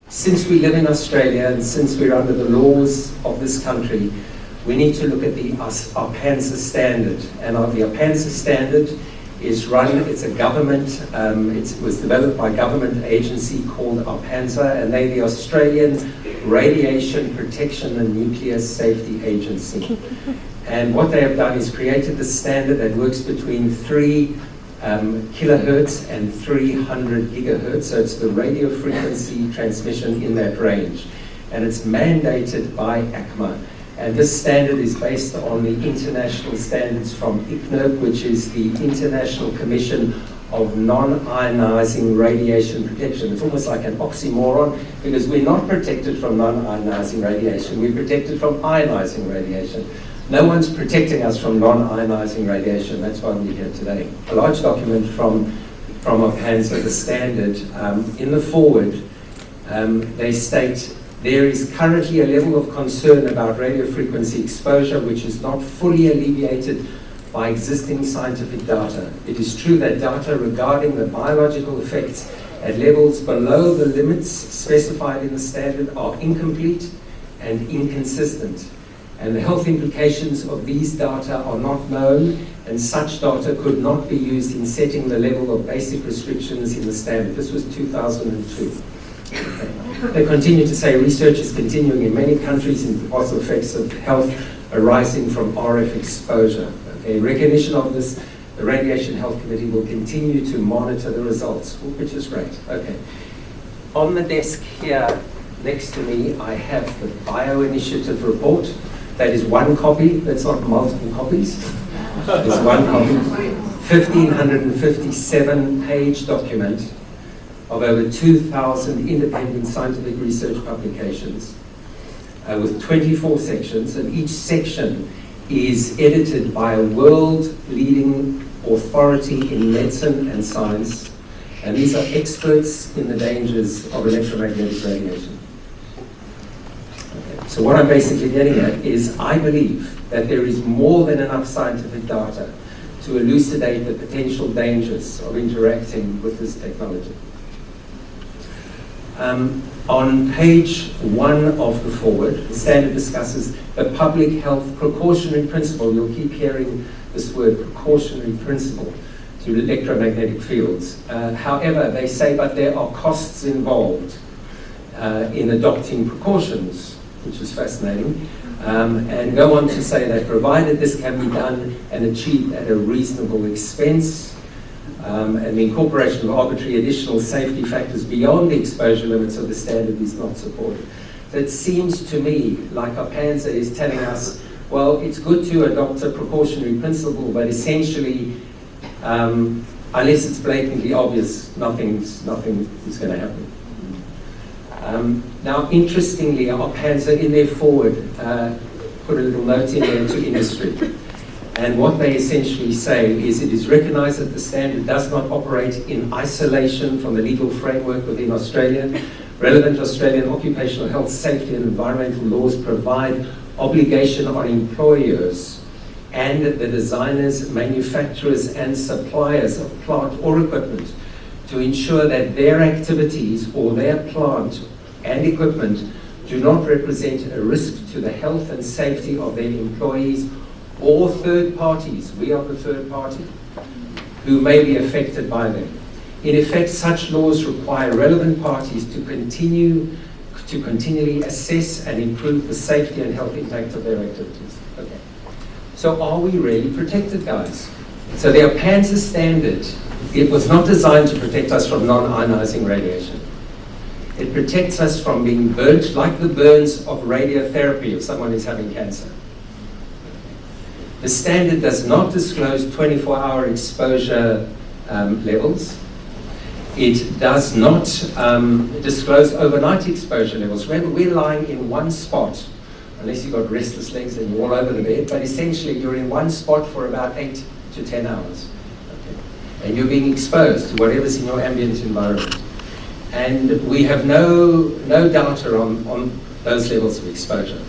since we live in Australia and since we're under the laws of this country, we need to look at the ARPANSA standard. And the ARPANSA standard is it's a government, it was developed by a government agency called ARPANSA, and they're the Australian Radiation Protection and Nuclear Safety Agency. And what they have done is created the standard that works between 3 kilohertz and 300 gigahertz, so it's the radio frequency transmission in that range. And it's mandated by ACMA. And this standard is based on the international standards from ICNIRP, which is the International Commission of Non-Ionizing Radiation Protection. It's almost like an oxymoron, because we're not protected from non-ionizing radiation, we're protected from ionizing radiation. No one's protecting us from non-ionizing radiation. That's why we're here today. A large document from ARPANSA, the standard, in the forward, they state, there is currently a level of concern about radio frequency exposure which is not fully alleviated by existing scientific data. It is true that data regarding the biological effects at levels below the limits specified in the standard are incomplete and inconsistent. And the health implications of these data are not known, and such data could not be used in setting the level of basic restrictions in the standard. This was 2002. Okay. They continue to say research is continuing in many countries into the possible effects of health arising from RF exposure. Okay. In recognition of this, the Radiation Health Committee will continue to monitor the results, which is great. Okay. On the desk here next to me, I have the Bio-Initiative report. That is one copy, that's not multiple copies. It's one copy. 1,557-page document of over 2,000 independent scientific research publications with 24 sections, and each section is edited by a world-leading authority in medicine and science, and these are experts in the dangers of electromagnetic radiation. So what I'm basically getting at is I believe that there is more than enough scientific data to elucidate the potential dangers of interacting with this technology. On page 1 of the forward, the standard discusses the public health precautionary principle. You'll keep hearing this word precautionary principle to electromagnetic fields. However, they say, but there are costs involved in adopting precautions, which is fascinating, and go on to say that provided this can be done and achieved at a reasonable expense, and the incorporation of arbitrary additional safety factors beyond the exposure limits of the standard is not supported. So it seems to me like ARPANSA is telling us, well, it's good to adopt a precautionary principle, but essentially, unless it's blatantly obvious, nothing is going to happen. Now, interestingly, ARPANSA in their forward put a little note in there to industry. And what they essentially say is it is recognized that the standard does not operate in isolation from the legal framework within Australia. Relevant Australian occupational health, safety and environmental laws provide obligation on employers and the designers, manufacturers and suppliers of plant or equipment to ensure that their activities or their plant and equipment do not represent a risk to the health and safety of their employees or third parties, we are the third party, who may be affected by them. In effect, such laws require relevant parties to continually assess and improve the safety and health impact of their activities. Okay. So are we really protected, guys? So the ARPANSA standard, it was not designed to protect us from non-ionizing radiation. It protects us from being burnt, like the burns of radiotherapy if someone is having cancer. The standard does not disclose 24-hour exposure levels. It does not disclose overnight exposure levels. Remember, we're lying in one spot, unless you've got restless legs and you're all over the bed, but essentially you're in one spot for about 8 to 10 hours. Okay. And you're being exposed to whatever's in your ambient environment. And we have no data on those levels of exposure.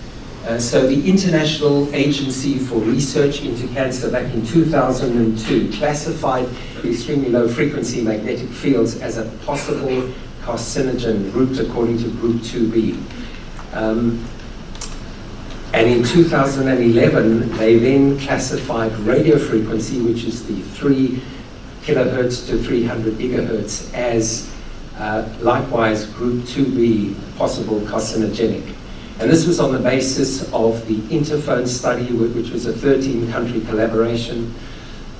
So the International Agency for Research into Cancer back in 2002 classified the extremely low frequency magnetic fields as a possible carcinogen grouped according to Group 2B. And in 2011, they then classified radio frequency, which is the 3 kilohertz to 300 gigahertz, as likewise Group 2B, possible carcinogenic. And this was on the basis of the Interphone study, which was a 13-country collaboration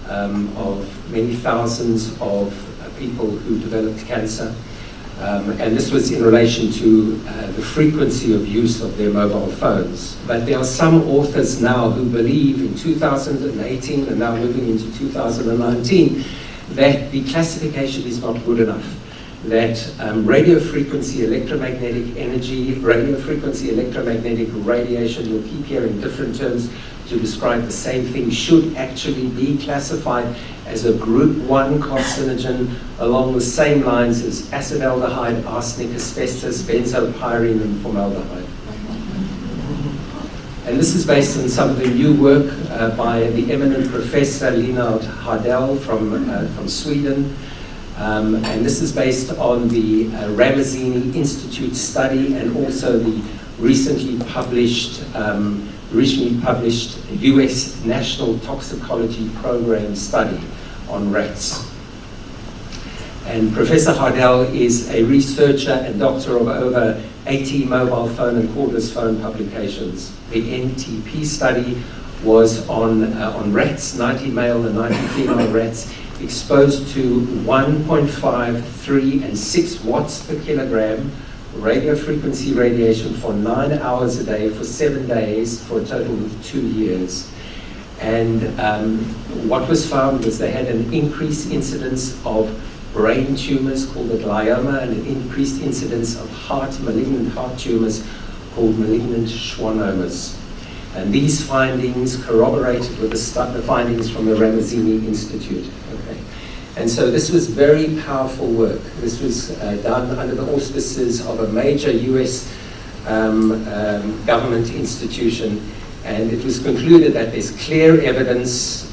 of many thousands of people who developed cancer. And this was in relation to the frequency of use of their mobile phones. But there are some authors now who believe in 2018 and now moving into 2019 that the classification is not good enough. That radio frequency electromagnetic energy, radio frequency electromagnetic radiation, you'll keep hearing different terms to describe the same thing, should actually be classified as a Group 1 carcinogen along the same lines as acetaldehyde, arsenic, asbestos, benzopyrene, and formaldehyde. And this is based on some of the new work by the eminent Professor Leonard Hardell from Sweden. And this is based on the Ramazzini Institute study and also the recently published US National Toxicology Program study on rats. And Professor Hardell is a researcher and doctor of over 80 mobile phone and cordless phone publications. The NTP study was on rats, 90 male and 90 female rats, exposed to 1.5, 3, and 6 watts per kilogram radio frequency radiation for 9 hours a day for 7 days for a total of 2 years. And what was found was they had an increased incidence of brain tumors called a glioma and an increased incidence of malignant heart tumors called malignant schwannomas. And these findings corroborated with the findings from the Ramazzini Institute. Okay. And so this was very powerful work. This was done under the auspices of a major US government institution, and it was concluded that there's clear evidence,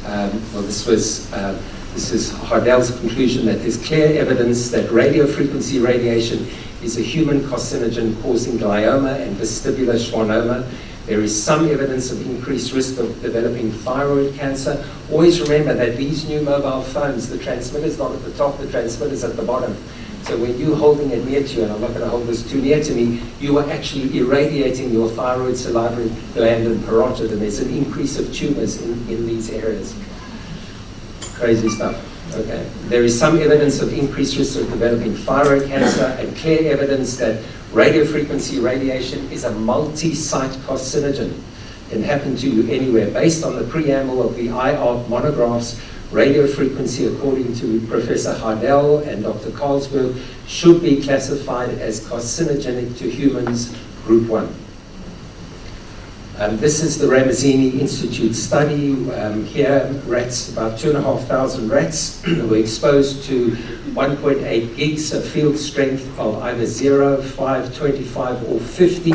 this is Hardell's conclusion, that there's clear evidence that radio frequency radiation is a human carcinogen causing glioma and vestibular schwannoma. There is some evidence of increased risk of developing thyroid cancer. Always remember that these new mobile phones, the transmitter's not at the top, the transmitter's at the bottom. So when you're holding it near to you, and I'm not going to hold this too near to me, you are actually irradiating your thyroid, salivary gland, and parotid, and there's an increase of tumors in these areas. Crazy stuff. Okay. There is some evidence of increased risk of developing thyroid cancer and clear evidence that radio frequency radiation is a multi-site carcinogen. It can happen to you anywhere. Based on the preamble of the IARC monographs, radio frequency, according to Professor Hardell and Dr. Carlsberg, should be classified as carcinogenic to humans, Group 1. This is the Ramazzini Institute study. Here, rats, about 2,500 rats were exposed to 1.8 gigs of field strength of either 0, 5, 25, or 50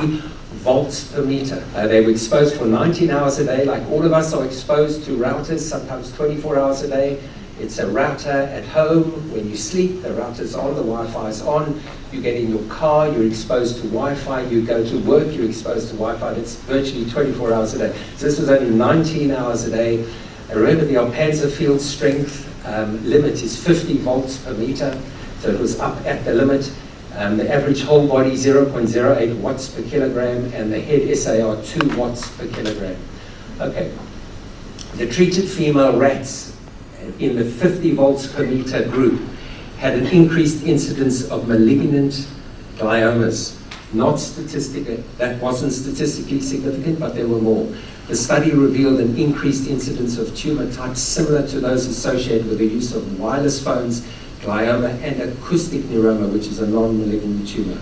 volts per meter. They were exposed for 19 hours a day, like all of us are exposed to routers, sometimes 24 hours a day. It's a router at home. When you sleep, the router's on, the Wi-Fi's on. You get in your car, you're exposed to Wi-Fi. You go to work, you're exposed to Wi-Fi. It's virtually 24 hours a day. So this was only 19 hours a day. And remember, the Alpanza field strength limit is 50 volts per meter. So it was up at the limit. The average whole body, 0.08 watts per kilogram, and the head SAR, 2 watts per kilogram. Okay. The treated female rats in the 50 volts per meter group had an increased incidence of malignant gliomas. That wasn't statistically significant, but there were more. The study revealed an increased incidence of tumor types similar to those associated with the use of wireless phones, glioma, and acoustic neuroma, which is a non-malignant tumor.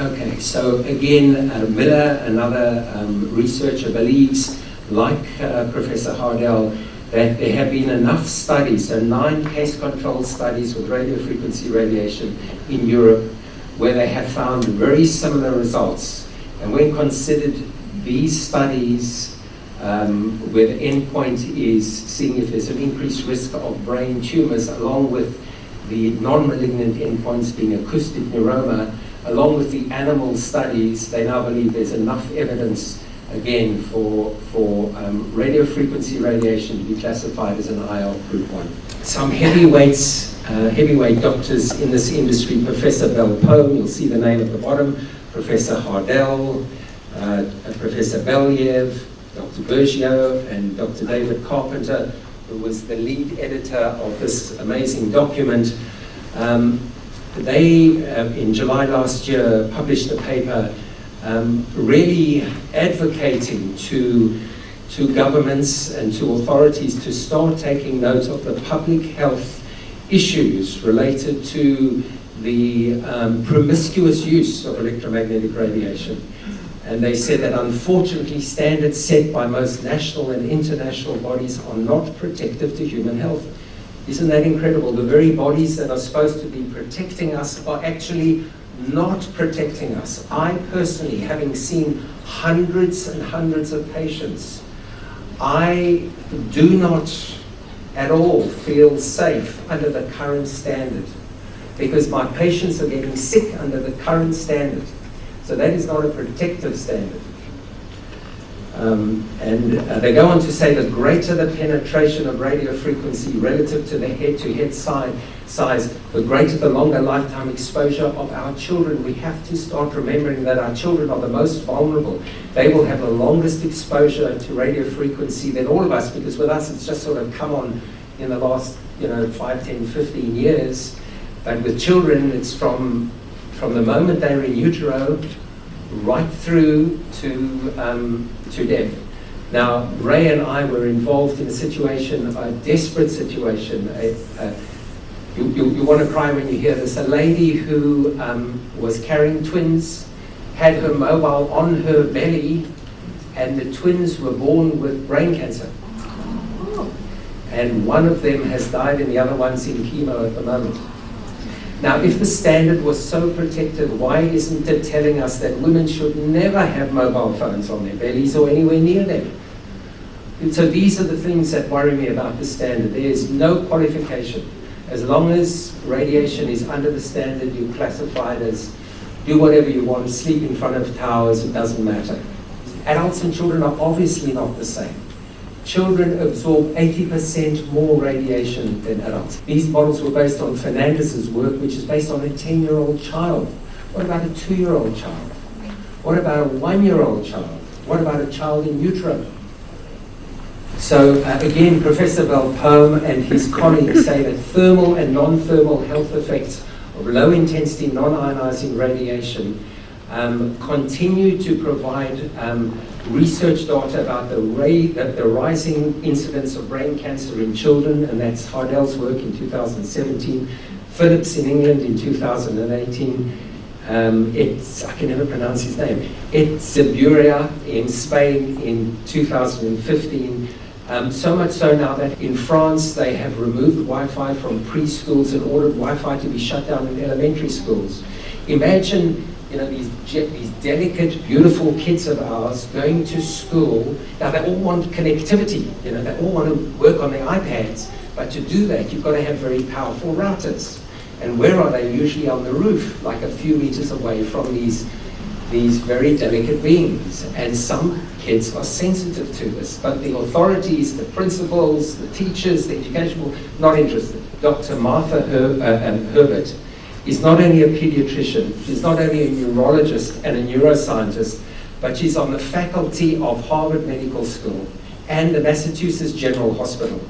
Okay, so again, Miller, another researcher, believes, like Professor Hardell, that there have been enough studies, so 9 case-controlled studies with radiofrequency radiation in Europe, where they have found very similar results. And when considered these studies, where the endpoint is seeing if there's an increased risk of brain tumors, along with the non-malignant endpoints being acoustic neuroma, along with the animal studies, they now believe there's enough evidence, again, for radio frequency radiation to be classified as an IL group 1. Some heavyweight doctors in this industry, Professor Belpoe, you'll see the name at the bottom, Professor Hardell, Professor Belyev, Dr. Bergio, and Dr. David Carpenter, who was the lead editor of this amazing document. They, in July last year, published a paper really advocating to governments and to authorities to start taking note of the public health issues related to the promiscuous use of electromagnetic radiation. And they said that unfortunately standards set by most national and international bodies are not protective to human health. Isn't that incredible? The very bodies that are supposed to be protecting us are actually not protecting us. I personally, having seen hundreds and hundreds of patients, I do not at all feel safe under the current standard, because my patients are getting sick under the current standard. So that is not a protective standard. They go on to say the greater the penetration of radio frequency relative to the head-to-head size, the greater the longer lifetime exposure of our children. We have to start remembering that our children are the most vulnerable. They will have the longest exposure to radio frequency than all of us, because with us it's just sort of come on in the last 5, 10, 15 years. But with children, it's from the moment they're in utero right through to death. Now, Ray and I were involved in a situation, a desperate situation. You want to cry when you hear this. A lady who was carrying twins, had her mobile on her belly, and the twins were born with brain cancer. And one of them has died and the other one's in chemo at the moment. Now, if the standard was so protected, why isn't it telling us that women should never have mobile phones on their bellies or anywhere near them? And so these are the things that worry me about the standard. There is no qualification. As long as radiation is under the standard, you're classified as do whatever you want, sleep in front of towers, it doesn't matter. Adults and children are obviously not the same. Children absorb 80% more radiation than adults. These models were based on Fernandez's work, which is based on a 10-year-old child. What about a 2-year-old child? What about a 1-year-old child? What about a child in utero? So again, Professor Belpoe and his colleagues say that thermal and non-thermal health effects of low-intensity non-ionizing radiation continue to provide research data about the rising incidence of brain cancer in children, and that's Hardell's work in 2017, Phillips in England in 2018, I can never pronounce his name, Etxeburia in Spain in 2015. So much so now that in France they have removed Wi-Fi from preschools and ordered Wi-Fi to be shut down in elementary schools. Imagine these delicate, beautiful kids of ours going to school. Now they all want connectivity, they all want to work on their iPads, but to do that you've got to have very powerful routers. And where are they? Usually on the roof, like a few meters away from these very delicate beings. And some kids are sensitive to this, but the authorities, the principals, the teachers, the education, not interested. Dr. Martha Herbert is not only a pediatrician, she's not only a neurologist and a neuroscientist, but she's on the faculty of Harvard Medical School and the Massachusetts General Hospital.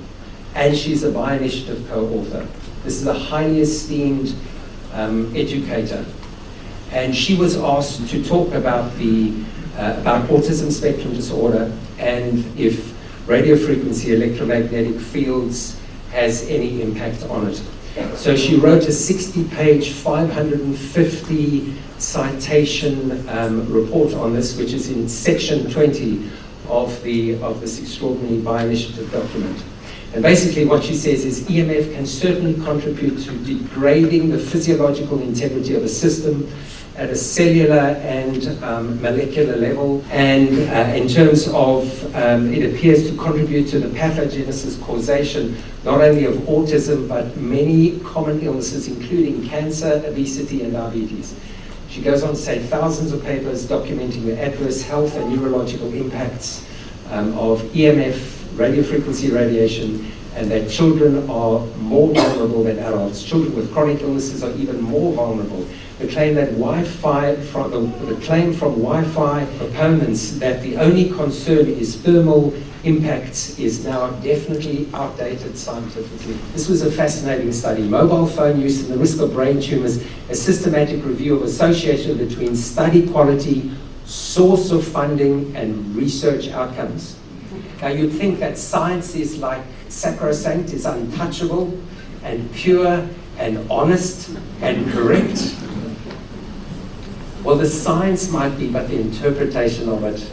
And she's a bi-initiative co-author. This is a highly esteemed educator. And she was asked to talk about about autism spectrum disorder and if radio frequency electromagnetic fields has any impact on it. So she wrote a 60-page, 550 citation report on this, which is in section 20 of this extraordinary bi-initiative document. And basically what she says is EMF can certainly contribute to degrading the physiological integrity of a system at a cellular and molecular level, and in terms of it appears to contribute to the pathogenesis causation not only of autism but many common illnesses including cancer, obesity and diabetes. She goes on to say thousands of papers documenting the adverse health and neurological impacts of EMF, radiofrequency radiation, and that children are more vulnerable than adults. Children with chronic illnesses are even more vulnerable. The claim that the claim from Wi-Fi proponents that the only concern is thermal impacts is now definitely outdated scientifically. This was a fascinating study. Mobile phone use and the risk of brain tumors, a systematic review of association between study quality, source of funding, and research outcomes. Now you'd think that science is like sacrosanct, is untouchable, and pure, and honest, and correct. Well, the science might be, but the interpretation of it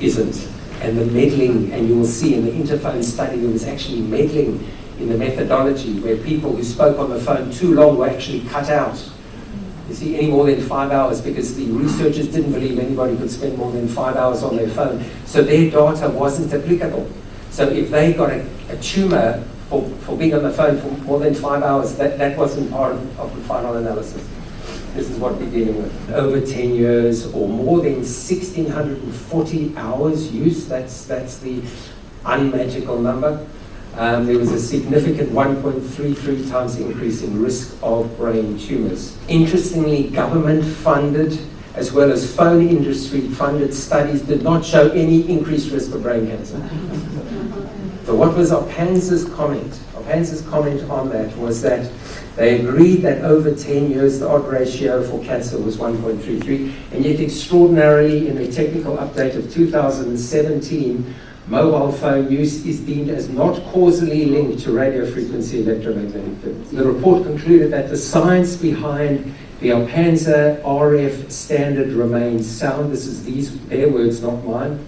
isn't. And the meddling, and you will see in the interphone study, there was actually meddling in the methodology where people who spoke on the phone too long were actually cut out. You see, any more than 5 hours, because the researchers didn't believe anybody could spend more than 5 hours on their phone. So their data wasn't applicable. So if they got a tumor for being on the phone for more than 5 hours, that wasn't part of the final analysis. This is what we're dealing with. Over 10 years or more than 1,640 hours use, that's the unmagical number. There was a significant 1.33 times increase in risk of brain tumors. Interestingly, government-funded as well as phone industry-funded studies did not show any increased risk of brain cancer. So what was Opanza's comment? Opanza's comment on that was that they agreed that over 10 years the odd ratio for cancer was 1.33, and yet extraordinarily in a technical update of 2017, mobile phone use is deemed as not causally linked to radiofrequency electromagnetic fields. The report concluded that the science behind the Opanza RF standard remains sound. This is their words, not mine.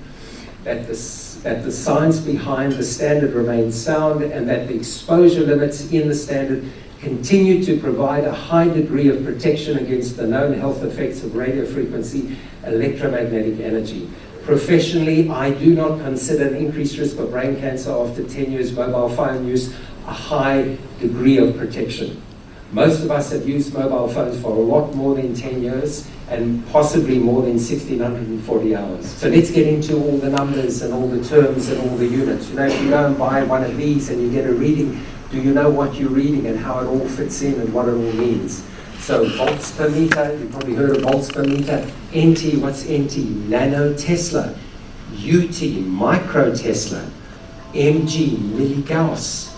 That the science behind the standard remains sound, and that the exposure limits in the standard continue to provide a high degree of protection against the known health effects of radiofrequency electromagnetic energy. Professionally, I do not consider an increased risk of brain cancer after 10 years mobile phone use a high degree of protection. Most of us have used mobile phones for a lot more than 10 years and possibly more than 1,640 hours. So let's get into all the numbers and all the terms and all the units. You know, if you go and buy one of these and you get a reading, do you know what you're reading and how it all fits in and what it all means? So volts per meter, you've probably heard of volts per meter. NT, what's NT? Nano Tesla. UT, micro Tesla. MG, milligauss.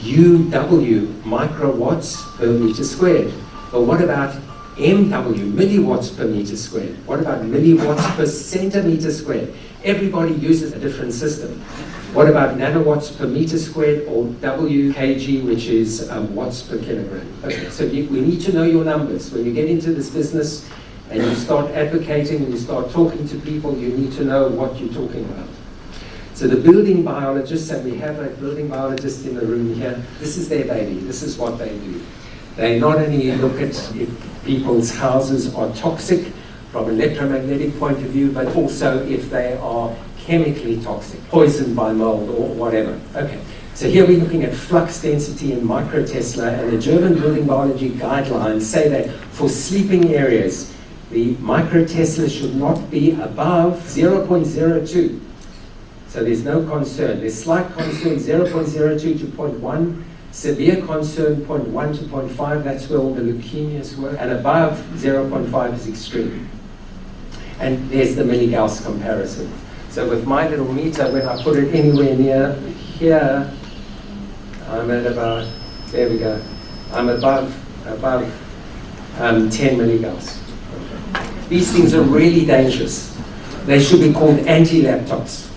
UW, microwatts per meter squared. But what about MW, milliwatts per meter squared? What about milliwatts per centimeter squared? Everybody uses a different system. What about nanowatts per meter squared, or WKG, which is watts per kilogram? Okay, so we need to know your numbers. When you get into this business and you start advocating and you start talking to people, you need to know what you're talking about. So the building biologists, and we have a building biologist in the room here, this is their baby, this is what they do. They not only look at if people's houses are toxic from an electromagnetic point of view, but also if they are chemically toxic, poisoned by mold or whatever. Okay, so here we're looking at flux density in microtesla, and the German building biology guidelines say that for sleeping areas, the microtesla should not be above 0.02. So there's no concern. There's slight concern, 0.02 to 0.1. Severe concern, 0.1 to 0.5. That's where all the leukemias were. And above 0.5 is extreme. And there's the milligauss comparison. So with my little meter, when I put it anywhere near here, I'm at about, there we go. I'm above 10 milligauss. These things are really dangerous. They should be called anti-laptops.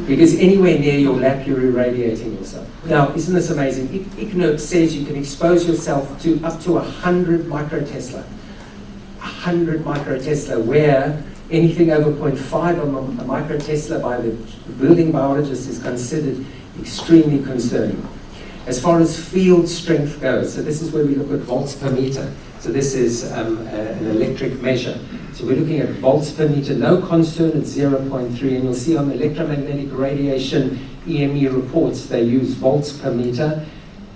Because anywhere near your lap, you're irradiating yourself. Now, isn't this amazing? ICNIRP says you can expose yourself to up to 100 microtesla. 100 microtesla, where anything over 0.5 of a microtesla by the building biologist is considered extremely concerning. As far as field strength goes, so this is where we look at volts per meter. So this is an electric measure. So we're looking at volts per meter, no concern at 0.3, and you'll see on the electromagnetic radiation EME reports, they use volts per meter.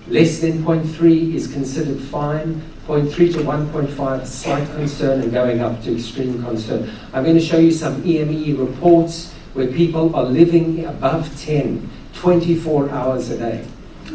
Less than 0.3 is considered fine, 0.3 to 1.5, slight concern, and going up to extreme concern. I'm going to show you some EME reports where people are living above 10, 24 hours a day.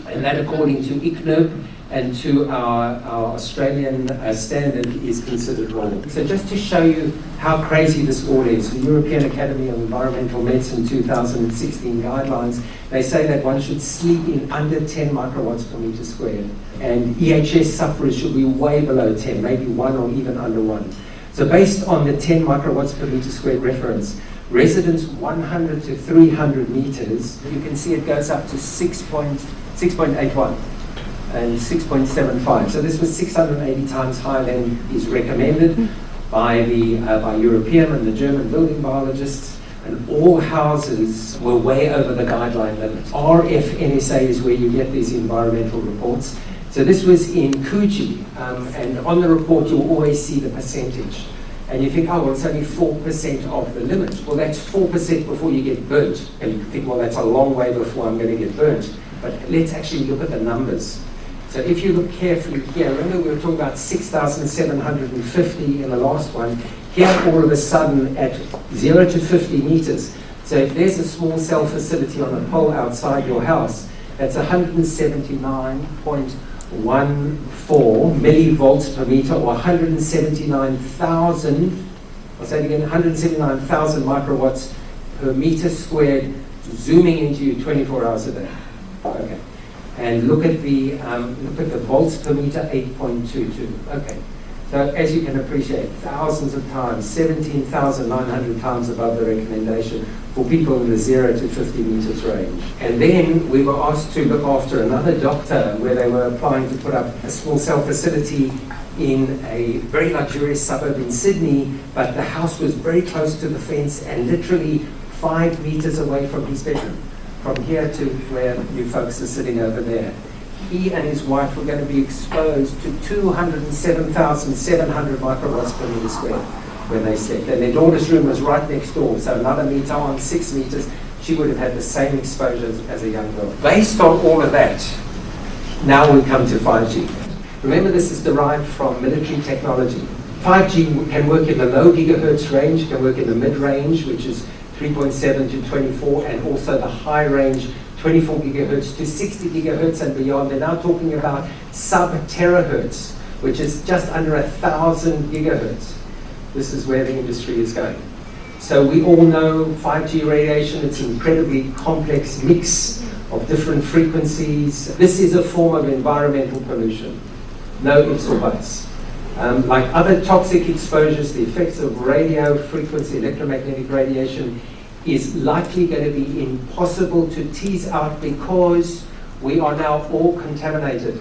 And that, according to ICNIRP and to our Australian standard, is considered normal. So just to show you how crazy this all is, the European Academy of Environmental Medicine 2016 guidelines, they say that one should sleep in under 10 microwatts per meter squared. And EHS sufferers should be way below 10, maybe 1 or even under 1. So based on the 10 microwatts per meter squared reference, residents 100 to 300 meters, you can see it goes up to 6.81 and 6.75. So this was 680 times higher than is recommended by European and the German building biologists, and all houses were way over the guideline limit. RFNSA is where you get these environmental reports. So this was in Coogee, and on the report you'll always see the percentage. And you think, oh, well, it's only 4% of the limit. Well, that's 4% before you get burnt. And you think, well, that's a long way before I'm going to get burnt. But let's actually look at the numbers. So if you look carefully here, remember we were talking about 6,750 in the last one. Here, all of a sudden, at 0 to 50 meters. So if there's a small cell facility on a pole outside your house, that's 179.14 millivolts per meter, or 179,000, I'll say it again, 179,000 microwatts per meter squared, zooming into you 24 hours a day. Okay. And look at the volts per meter, 8.22. Okay. So as you can appreciate, thousands of times, 17,900 times above the recommendation for people in the 0 to 50 meters range. And then we were asked to look after another doctor where they were applying to put up a small cell facility in a very luxurious suburb in Sydney, but the house was very close to the fence and literally 5 meters away from his bedroom, from here to where you folks are sitting over there. He and his wife were going to be exposed to 207,700 microwatts per meter squared when they slept. And their daughter's room was right next door, so another meter on 6 meters, she would have had the same exposure as a young girl. Based on all of that, now we come to 5G. Remember, this is derived from military technology. 5G can work in the low gigahertz range, can work in the mid-range, which is 3.7 to 24, and also the high range, 24 gigahertz to 60 gigahertz and beyond. They're now talking about sub-terahertz, which is just under 1,000 gigahertz. This is where the industry is going. So we all know 5G radiation, it's an incredibly complex mix of different frequencies. This is a form of environmental pollution. No ifs or buts. Like other toxic exposures, the effects of radio frequency, electromagnetic radiation, is likely going to be impossible to tease out because we are now all contaminated.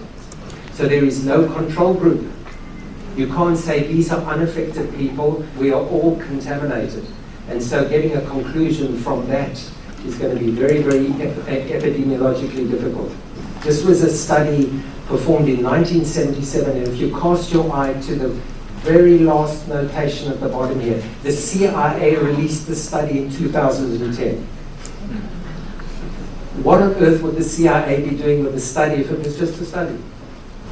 So there is no control group. You can't say these are unaffected people, we are all contaminated. And so getting a conclusion from that is going to be very, very epidemiologically difficult. This was a study performed in 1977, and if you cast your eye to the very last notation at the bottom here, the CIA released the study in 2010. What on earth would the CIA be doing with the study if it was just a study?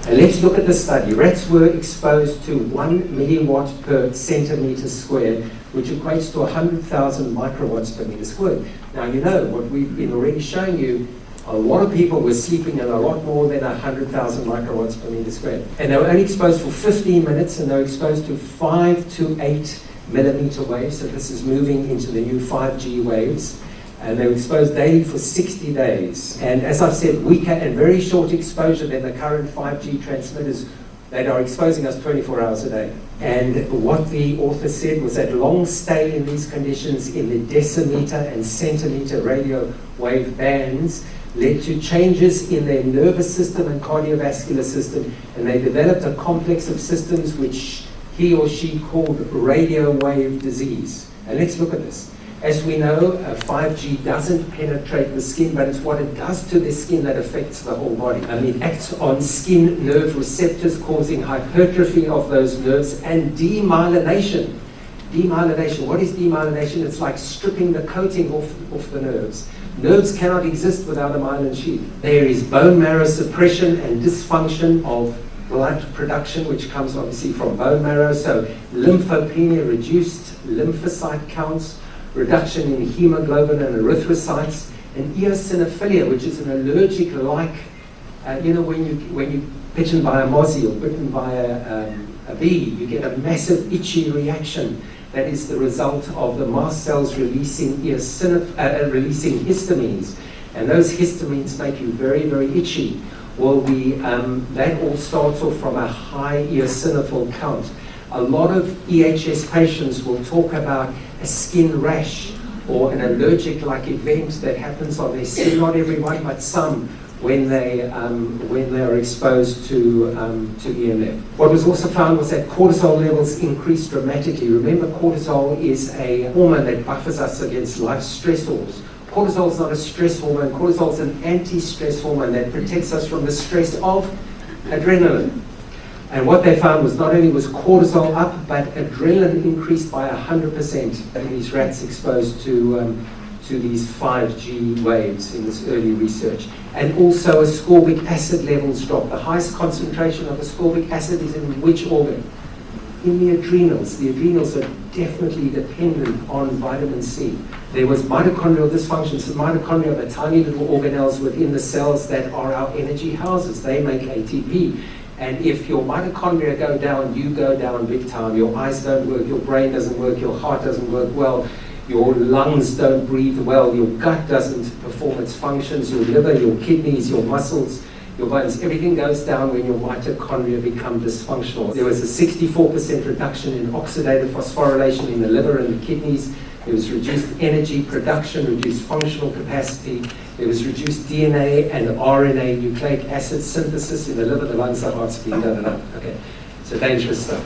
And let's look at the study. Rats were exposed to 1 milliwatt per centimeter squared, which equates to 100,000 microwatts per meter squared. Now, you know what we've been already showing you. A lot of people were sleeping in a lot more than 100,000 microwatts per meter squared. And they were only exposed for 15 minutes, and they were exposed to 5 to 8 millimeter waves. So this is moving into the new 5G waves. And they were exposed daily for 60 days. And as I've said, weaker and very short exposure than the current 5G transmitters that are exposing us 24 hours a day. And what the author said was that long stay in these conditions in the decimeter and centimeter radio wave bands led to changes in their nervous system and cardiovascular system, and they developed a complex of systems which he or she called radio wave disease. And let's look at this. As we know, 5G doesn't penetrate the skin, but it's what it does to the skin that affects the whole body. It acts on skin nerve receptors, causing hypertrophy of those nerves and demyelination. Demyelination, what is demyelination? It's like stripping the coating off the nerves. Nerves cannot exist without a myelin sheath. There is bone marrow suppression and dysfunction of blood production, which comes obviously from bone marrow. So lymphopenia, reduced lymphocyte counts, reduction in hemoglobin and erythrocytes, and eosinophilia, which is an allergic-like, when you bitten by a mozzie or bitten by a bee, you get a massive itchy reaction. That is the result of the mast cells releasing histamines, and those histamines make you very, very itchy. Well, that all starts off from a high eosinophil count. A lot of EHS patients will talk about a skin rash or an allergic-like event that happens on their skin. Not everyone, but some, when they are exposed to EMF. What was also found was that cortisol levels increased dramatically. Remember, cortisol is a hormone that buffers us against life stressors. Cortisol is not a stress hormone. Cortisol is an anti-stress hormone that protects us from the stress of adrenaline. And what they found was not only was cortisol up, but adrenaline increased by 100% in these rats exposed to these 5G waves in this early research. And also ascorbic acid levels dropped. The highest concentration of ascorbic acid is in which organ? In the adrenals. The adrenals are definitely dependent on vitamin C. There was mitochondrial dysfunction. So mitochondria are the tiny little organelles within the cells that are our energy houses. They make ATP. And if your mitochondria go down, you go down big time. Your eyes don't work, your brain doesn't work, your heart doesn't work well, your lungs don't breathe well, your gut doesn't perform its functions, your liver, your kidneys, your muscles, your bones, everything goes down when your mitochondria become dysfunctional. There was a 64% reduction in oxidative phosphorylation in the liver and the kidneys. There was reduced energy production, reduced functional capacity. There was reduced DNA and RNA nucleic acid synthesis in the liver, the lungs, the heart, spleen, Okay, so dangerous stuff.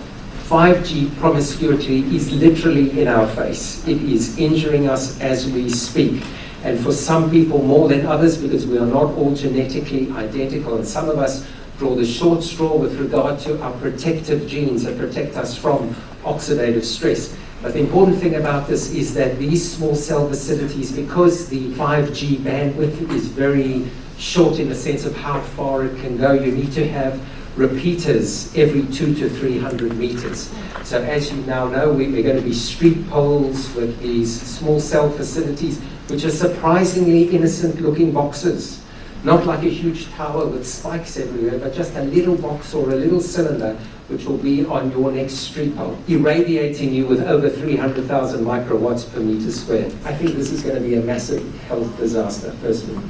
5G promiscuity is literally in our face. It is injuring us as we speak. And for some people more than others, because we are not all genetically identical, and some of us draw the short straw with regard to our protective genes that protect us from oxidative stress. But the important thing about this is that these small cell facilities, because the 5G bandwidth is very short in the sense of how far it can go, you need to have repeaters every 200 to 300 meters. So as you now know, we're going to be street poles with these small cell facilities, which are surprisingly innocent looking boxes. Not like a huge tower with spikes everywhere, but just a little box or a little cylinder which will be on your next street pole, irradiating you with over 300,000 microwatts per meter squared. I think this is going to be a massive health disaster, personally.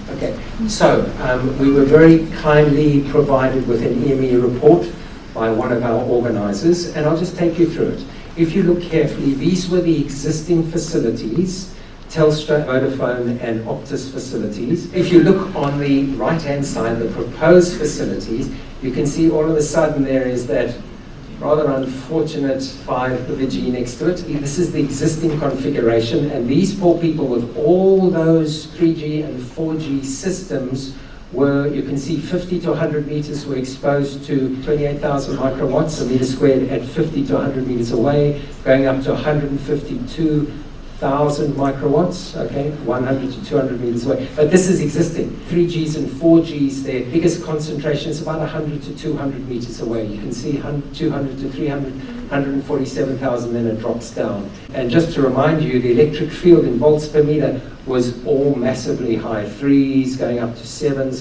Okay, so we were very kindly provided with an EME report by one of our organizers, and I'll just take you through it. If you look carefully, these were the existing facilities, Telstra, Vodafone, and Optus facilities. If you look on the right-hand side, the proposed facilities, you can see all of a sudden there is that rather unfortunate 5 with a G next to it. This is the existing configuration, and these poor people with all those 3G and 4G systems were, you can see 50 to 100 meters were exposed to 28,000 microwatts a meter squared at 50 to 100 meters away, going up to 152,000 microwatts, okay, 100 to 200 meters away. But this is existing. 3Gs and 4Gs, their biggest concentration is about 100 to 200 meters away. You can see 200 to 300, 147,000, then it drops down. And just to remind you, the electric field in volts per meter was all massively high. 3s going up to 7.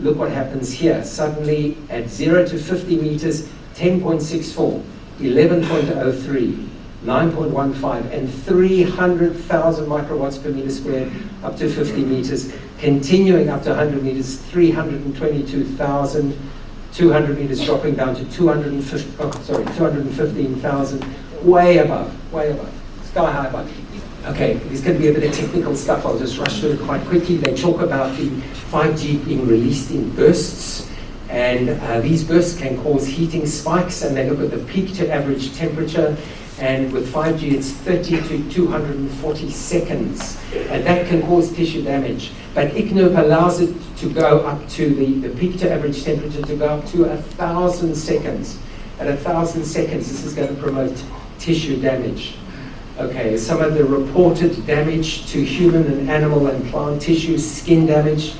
Look what happens here. Suddenly, at 0 to 50 meters, 10.64, 11.03. 9.15 and 300,000 microwatts per meter squared up to 50 meters, continuing up to 100 meters, 322,000, 200 meters dropping down to 215,000, way above, sky high above. Okay, there's going to be a bit of technical stuff. I'll just rush through it quite quickly. They talk about the 5G being released in bursts. And these bursts can cause heating spikes, and they look at the peak to average temperature. And with 5G, it's 30 to 240 seconds. And that can cause tissue damage. But ICNIRP allows it to go up to the peak to average temperature to go up to 1,000 seconds. At 1,000 seconds, this is going to promote tissue damage. Okay, some of the reported damage to human and animal and plant tissues: skin damage,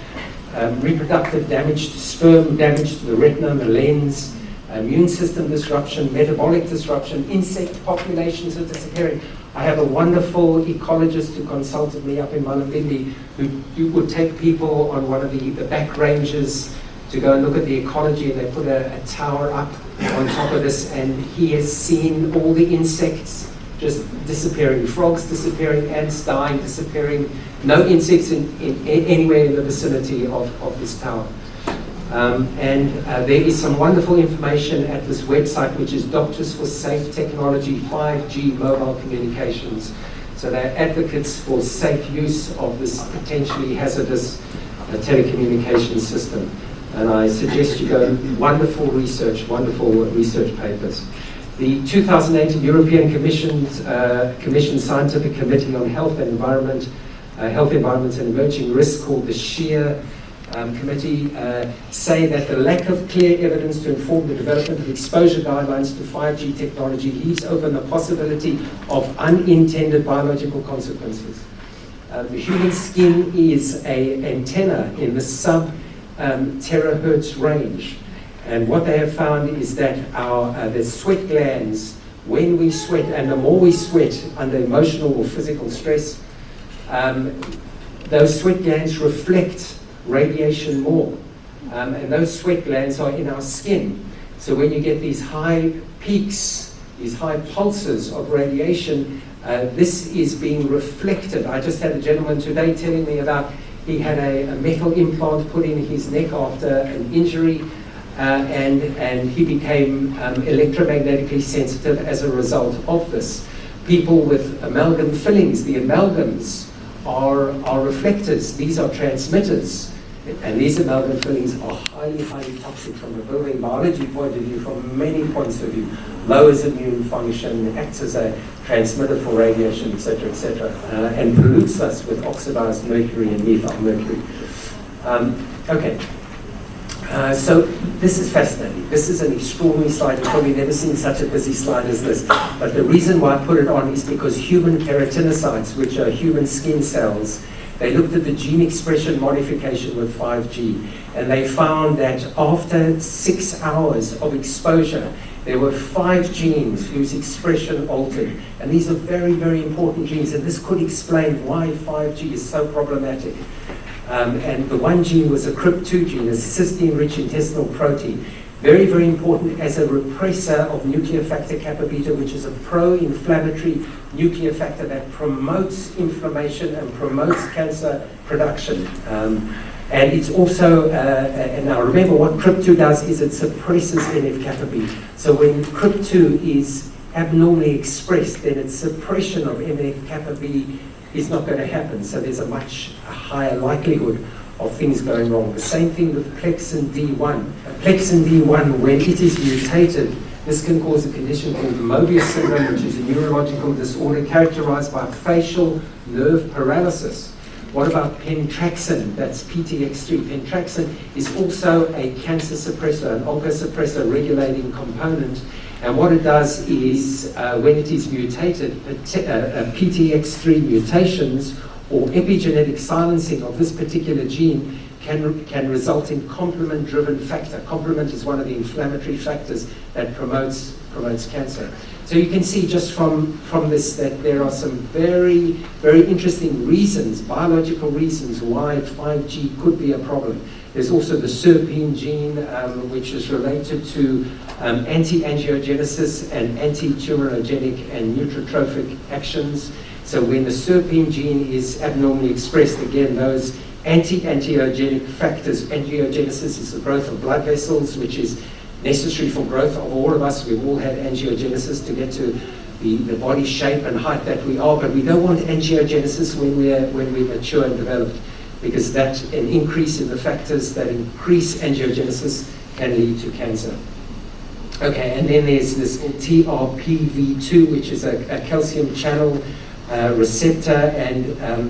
reproductive damage to sperm, damage to the retina and the lens, immune system disruption, metabolic disruption, insect populations are disappearing. I have a wonderful ecologist who consulted me up in Malambindi who would take people on one of the back ranges to go and look at the ecology, and they put a tower up on top of this, and he has seen all the insects just disappearing, frogs disappearing, ants dying, disappearing, no insects anywhere in the vicinity of this tower. There is some wonderful information at this website, which is Doctors for Safe Technology 5G Mobile Communications. So they're advocates for safe use of this potentially hazardous telecommunications system. And I suggest you go, wonderful research papers. The 2018 European Commission Scientific Committee on Health, Environment and Emerging Risks, called the SHEAR Committee, say that the lack of clear evidence to inform the development of exposure guidelines to 5G technology leaves open the possibility of unintended biological consequences. The human skin is an antenna in the sub-terahertz range. And what they have found is that the sweat glands, when we sweat, and the more we sweat under emotional or physical stress, those sweat glands reflect radiation more. And those sweat glands are in our skin. So when you get these high peaks, these high pulses of radiation, this is being reflected. I just had a gentleman today telling me about he had a metal implant put in his neck after an injury, and he became electromagnetically sensitive as a result of this. People with amalgam fillings, the amalgams are reflectors. These are transmitters. And these amalgam fillings are highly, highly toxic from a building biology point of view, from many points of view. Lowers immune function, acts as a transmitter for radiation, etc., and pollutes us with oxidized mercury and methyl mercury. Okay. So this is fascinating. This is an extraordinary slide. You've probably never seen such a busy slide as this. But the reason why I put it on is because human keratinocytes, which are human skin cells, they looked at the gene expression modification with 5G, and they found that after 6 hours of exposure, there were 5 genes whose expression altered. And these are very, very important genes, and this could explain why 5G is so problematic. And the one gene was a CRIP2 gene, a cysteine-rich intestinal protein. Very, very important as a repressor of nuclear factor kappa beta, which is a pro-inflammatory nuclear factor that promotes inflammation and promotes cancer production. And it's also, and now remember what CRIP2 does is it suppresses NF kappa B. So when CRIP2 is abnormally expressed, then its suppression of NF kappa B is not going to happen. So there's a much higher likelihood of things going wrong. The same thing with plexin D1. Plexin D1, when it is mutated, this can cause a condition called Mobius syndrome, which is a neurological disorder characterized by facial nerve paralysis. What about pentraxin? That's PTX3. Pentraxin is also a cancer suppressor, an oncosuppressor regulating component. And what it does is, when it is mutated, PTX3 mutations or epigenetic silencing of this particular gene can result in complement-driven factor. Complement is one of the inflammatory factors that promotes cancer. So you can see just from this that there are some very, very interesting reasons, biological reasons, why 5G could be a problem. There's also the SERPINE gene, which is related to anti-angiogenesis and anti-tumorigenic and neurotrophic actions. So when the SERPINE gene is abnormally expressed, again, those anti-angiogenic factors, angiogenesis is the growth of blood vessels, which is necessary for growth of all of us. We've all had angiogenesis to get to the body shape and height that we are, but we don't want angiogenesis when we're mature and developed, because that an increase in the factors that increase angiogenesis can lead to cancer. Okay, and then there's this TRPV2, which is a calcium channel receptor, and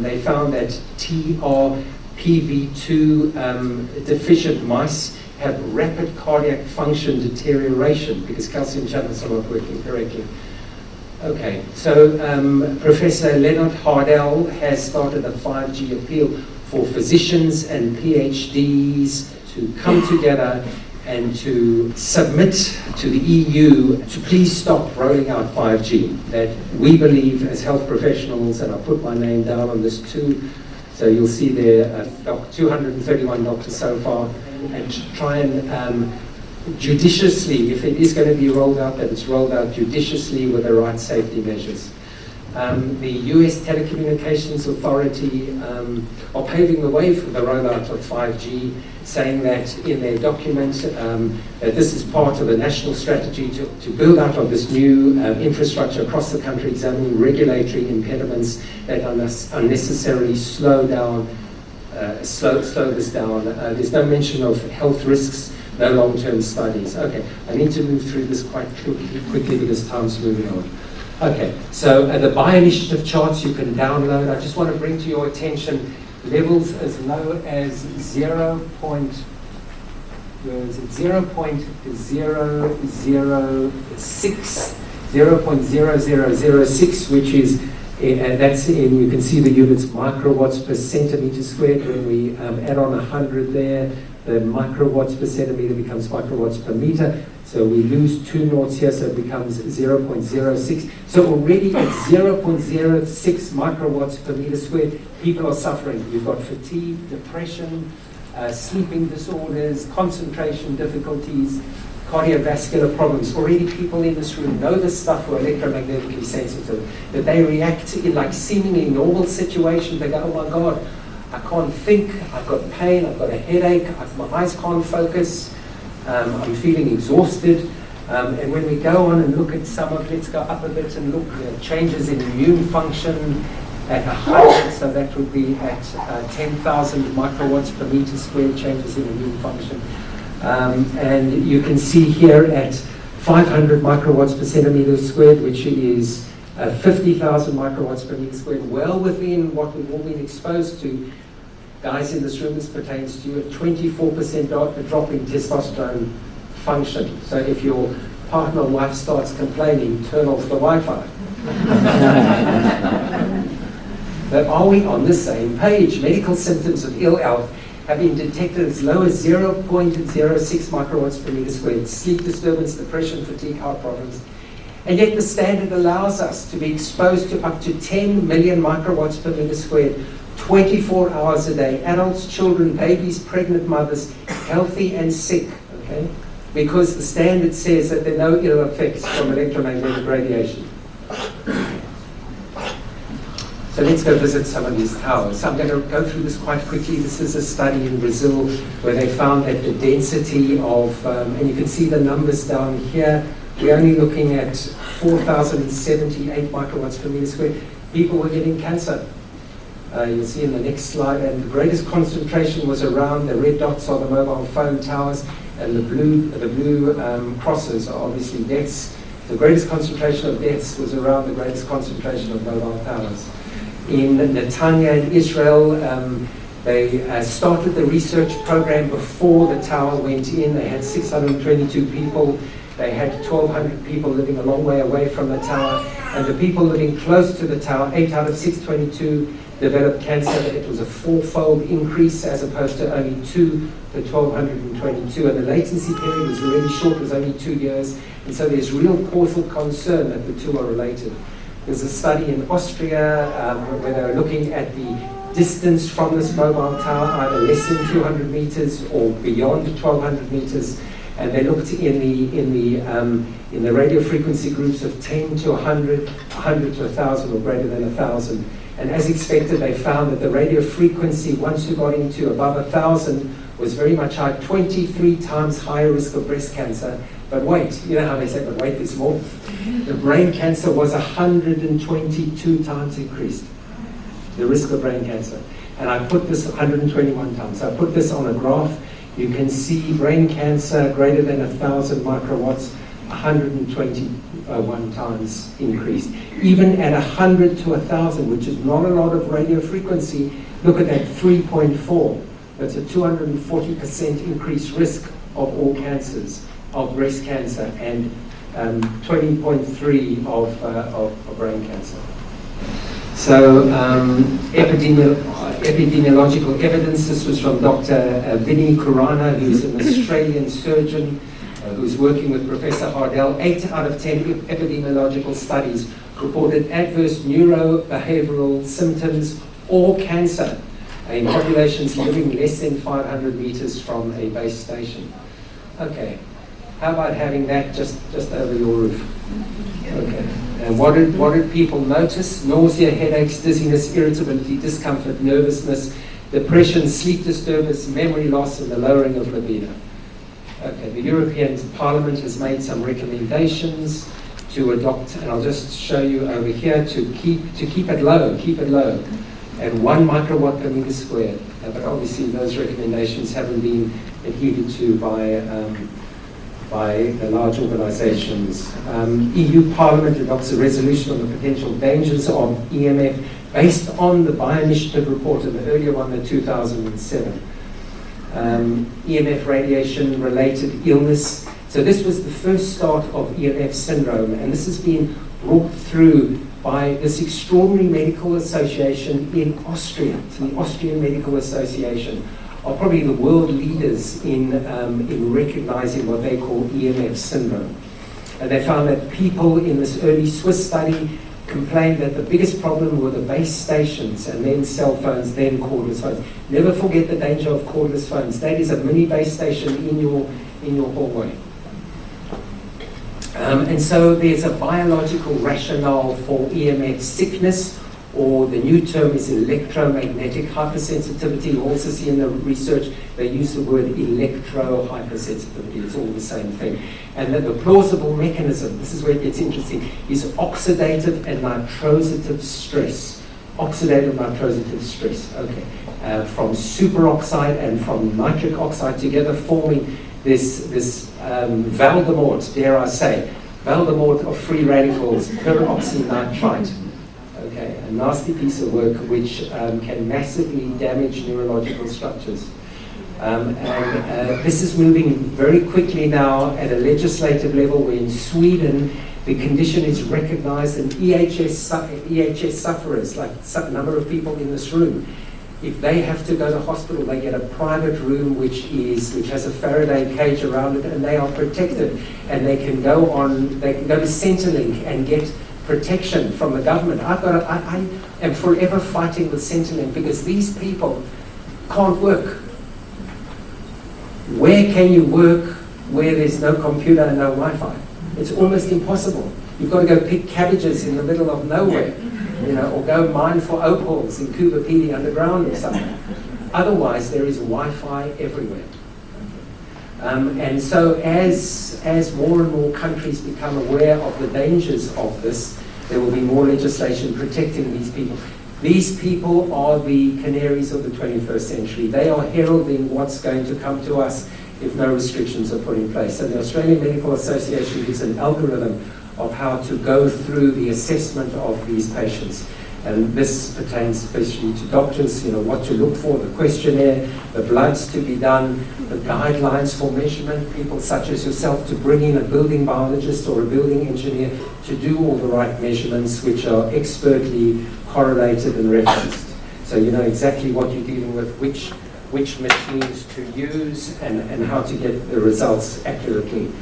they found that TRPV2 deficient mice have rapid cardiac function deterioration because calcium channels are not working correctly. Okay, so Professor Leonard Hardell has started a 5G appeal for physicians and PhDs to come together and to submit to the EU to please stop rolling out 5G. That we believe as health professionals, and I'll put my name down on this too, so you'll see there 231 doctors so far, and try and judiciously, if it is going to be rolled out, that it's rolled out judiciously with the right safety measures. The US Telecommunications Authority are paving the way for the rollout of 5G, saying that in their document that this is part of a national strategy to build out of this new infrastructure across the country, examining regulatory impediments that unnecessarily slow this down. There's no mention of health risks, no long-term studies. Okay, I need to move through this quite quickly because time's moving on. Okay, so the bi-initiative charts you can download. I just want to bring to your attention levels as low as 0.006, 0.0006, which is, that's in, you can see the units microwatts per centimeter squared. When we add on 100 there, the microwatts per centimeter becomes microwatts per meter. So we lose 2 noughts here, so it becomes 0.06. So already at 0.06 microwatts per meter squared, people are suffering. You've got fatigue, depression, sleeping disorders, concentration difficulties, cardiovascular problems. Already people in this room know this stuff who are electromagnetically sensitive, that they react in like seemingly normal situations. They go, oh my God, I can't think, I've got pain, I've got a headache, my eyes can't focus, I'm feeling exhausted. And when we go on and look at some of, let's go up a bit and look at changes in immune function at 100, so that would be at 10,000 microwatts per meter squared, changes in immune function. And you can see here at 500 microwatts per centimeter squared, which is 50,000 microwatts per meter squared, well within what we've all been exposed to. Guys in this room, this pertains to you, a 24% drop in testosterone function. So if your partner or wife starts complaining, turn off the Wi-Fi. But are we on the same page? Medical symptoms of ill health have been detected as low as 0.06 microwatts per meter squared, sleep disturbance, depression, fatigue, heart problems. And yet the standard allows us to be exposed to up to 10 million microwatts per meter squared, 24 hours a day. Adults, children, babies, pregnant mothers, healthy and sick, okay? Because the standard says that there are no ill effects from electromagnetic radiation. So let's go visit some of these towers. So I'm going to go through this quite quickly. This is a study in Brazil where they found that the density of, and you can see the numbers down here, we're only looking at 4,078 microwatts per meter squared. People were getting cancer. You'll see in the next slide, and the greatest concentration was around, the red dots are the mobile phone towers, and the blue crosses are obviously deaths. The greatest concentration of deaths was around the greatest concentration of mobile towers. In Netanya in Israel, they started the research program before the tower went in. They had 622 people. They had 1,200 people living a long way away from the tower. And the people living close to the tower, 8 out of 622 developed cancer. It was a 4-fold increase as opposed to only 2 per 1,222. And the latency period was really short, it was only 2 years. And so there's real causal concern that the two are related. There's a study in Austria where they were looking at the distance from this mobile tower, either less than 200 meters or beyond 1,200 meters. And they looked in the radio frequency groups of 10 to 100, 100 to 1,000 or greater than 1,000. And as expected, they found that the radio frequency, once you got into above 1,000, was very much high, 23 times higher risk of breast cancer. But wait, you know how they say, but wait, there's more. The brain cancer was 122 times increased, the risk of brain cancer. And I put this 121 times. So I put this on a graph. You can see brain cancer greater than 1,000 microwatts, 121 times increased. Even at 100 to 1,000, which is not a lot of radio frequency, look at that 3.4. That's a 240% increased risk of all cancers, of breast cancer, and 20.3 of brain cancer. So epidemiological evidence, this was from Dr. Vinny Kurana, who's an Australian surgeon who's working with Professor Ardell. 8 out of 10 epidemiological studies reported adverse neurobehavioral symptoms or cancer in populations living less than 500 meters from a base station. Okay, how about having that just over your roof? Okay, and what did people notice? Nausea, headaches, dizziness, irritability, discomfort, nervousness, depression, sleep disturbance, memory loss, and the lowering of libido. Okay, the European Parliament has made some recommendations to adopt, and I'll just show you over here, to keep it low, at 1 microwatt per meter squared. But obviously those recommendations haven't been adhered to by the large organizations. EU Parliament adopts a resolution on the potential dangers of EMF based on the Bio-Initiative report, and the earlier one, the 2007. EMF radiation related illness. So this was the first start of EMF syndrome, and this has been brought through by this extraordinary medical association in Austria. So the Austrian Medical Association are probably the world leaders in recognizing what they call EMF syndrome. And they found that people in this early Swiss study complained that the biggest problem were the base stations, and then cell phones, then cordless phones. Never forget the danger of cordless phones. That is a mini base station in your hallway. And so there's a biological rationale for EMF sickness, or the new term is electromagnetic hypersensitivity. You also see in the research they use the word electro-hypersensitivity. It's all the same thing. And that the plausible mechanism, this is where it gets interesting, is oxidative and nitrositive stress. Oxidative nitrositive stress, okay. From superoxide and from nitric oxide together, forming this Voldemort, dare I say, Voldemort of free radicals, peroxynitrite. Okay, a nasty piece of work which can massively damage neurological structures. This is moving very quickly now at a legislative level, where in Sweden the condition is recognized, and EHS sufferers, like a number of people in this room, if they have to go to hospital, they get a private room which has a Faraday cage around it, and they are protected, and they can go to Centrelink and get protection from the government. I am forever fighting with Centrelink, because these people can't work. Where can you work where there's no computer and no Wi-Fi? It's almost impossible. You've got to go pick cabbages in the middle of nowhere, or go mine for opals in Cuba Pedy underground or something. Otherwise, there is Wi-Fi everywhere. And so as more and more countries become aware of the dangers of this, there will be more legislation protecting these people. These people are the canaries of the 21st century. They are heralding what's going to come to us if no restrictions are put in place. So the Australian Medical Association gives an algorithm of how to go through the assessment of these patients. And this pertains especially to doctors, what to look for, the questionnaire, the bloods to be done, the guidelines for measurement, people such as yourself to bring in a building biologist or a building engineer to do all the right measurements, which are expertly correlated and referenced. So you know exactly what you're dealing with, which machines to use, and how to get the results accurately.